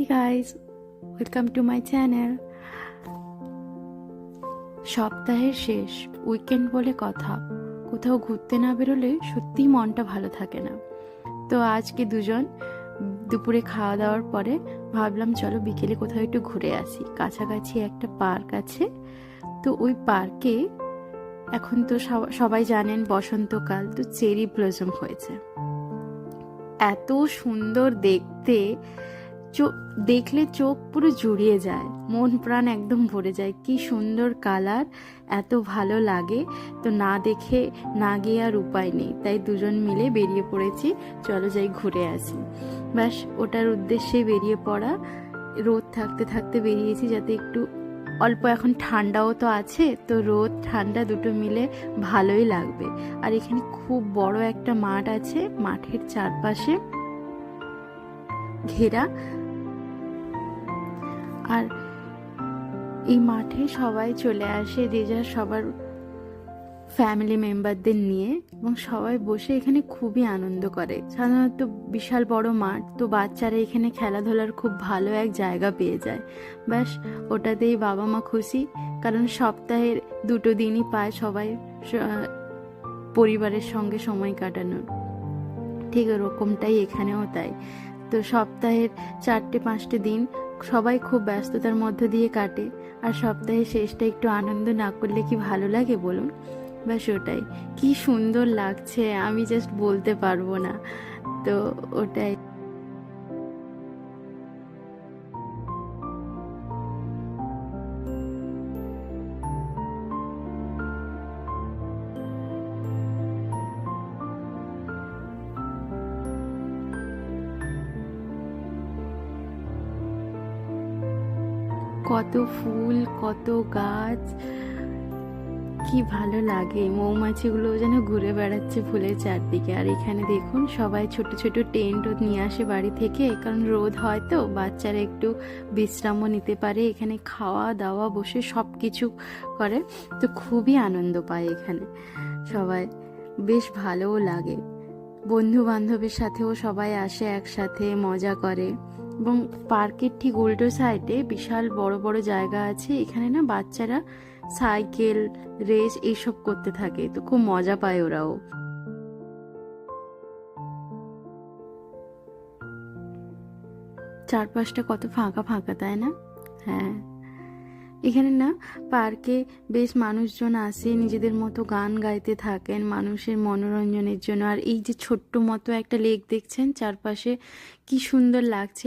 Hey guys, welcome to my channel. সপ্তাহের শেষ weekend বলে কথা, কোথাও ঘুরতে না বেরোলে সত্যিই মনটা ভালো থাকে না। তো আজকে দুজন দুপুরে খাওয়া দাওয়ার পরে ভাবলাম চলো বিকেলে কোথাও একটু ঘুরে আসি। কাছাকাছি একটা পার্ক আছে, তো ওই পার্কে এখন তো সবাই জানেন বসন্তকাল, তো চেরি ব্লসম হয়েছে। এত সুন্দর দেখতে, দেখলে চোখ পুরো জুড়িয়ে যায়, মন প্রাণ একদম ভরে যায়। কি সুন্দর কালার, এত ভালো লাগে। তো না দেখে না গিয়ে আর উপায় নেই, তাই দুজন মিলে বেরিয়ে পড়েছি, চলো যাই ঘুরে আসি। ব্যাস ওটার উদ্দেশ্যে বেরিয়ে পড়া। রোদ থাকতে থাকতে বেরিয়েছি যাতে একটু অল্প, এখন ঠান্ডাও তো আছে, তো রোদ ঠান্ডা দুটো মিলে ভালোই লাগবে। আর এখানে খুব বড় একটা মাঠ আছে, মাঠের চারপাশে ঘেরা। আর এই মাঠে সবাই চলে আসে, যে যার সবার ফ্যামিলি মেম্বারদের নিয়ে, এবং সবাই বসে এখানে খুবই আনন্দ করে। সাধারণত বিশাল বড় মাঠ, তো বাচ্চারা এখানে খেলাধুলার খুব ভালো এক জায়গা পেয়ে যায়। ব্যাস ওটাতেই বাবা মা খুশি, কারণ সপ্তাহের দুটো দিনই পায় সবাই পরিবারের সঙ্গে সময় কাটানোর। ঠিক ওরকমটাই এখানেও তাই। তো সপ্তাহের 4-5 দিন সবাই খুব ব্যস্ততার মধ্য দিয়ে কাটে, আর সপ্তাহের শেষটা একটু আনন্দ না করলে কি ভালো লাগে বলুন? ব্যাস ওটাই, কি সুন্দর লাগছে আমি জাস্ট বলতে পারবো না। তো ওটাই। কত ফুল, কত গাছ, কি ভালো লাগে। মৌমাছিগুলো যেন ঘুরে বেড়াচ্ছে ফুলের চারদিকে। আর এখানে দেখুন সবাই ছোট ছোট টেন্ট নিয়ে আসে বাড়ি থেকে, কারণ রোদ হয় তো, বাচ্চারা একটু বিশ্রামও নিতে পারে, এখানে খাওয়া দাওয়া বসে সব কিছু করে। তো খুবই আনন্দ পায় এখানে সবাই, বেশ ভালোও লাগে। বন্ধু বান্ধবের সাথেও সবাই আসে, একসাথে মজা করে। এবং পার্কের ঠিক উল্টো সাইডে বিশাল বড় বড় জায়গা আছে, এখানে না বাচ্চারা সাইকেল রেস এইসব করতে থাকে, তো খুব মজা পায় ওরাও। চারপাশটা কত ফাঁকা ফাঁকা, তাই না? হ্যাঁ, এখানে না পার্কে বেশ মানুষজন আসে, নিজেদের মতো গান গাইতে থাকেন মানুষের মনোরঞ্জনের জন্য। আর এই যে ছোট্ট মতো একটা লেক দেখছেন চারপাশে, কি সুন্দর লাগছে।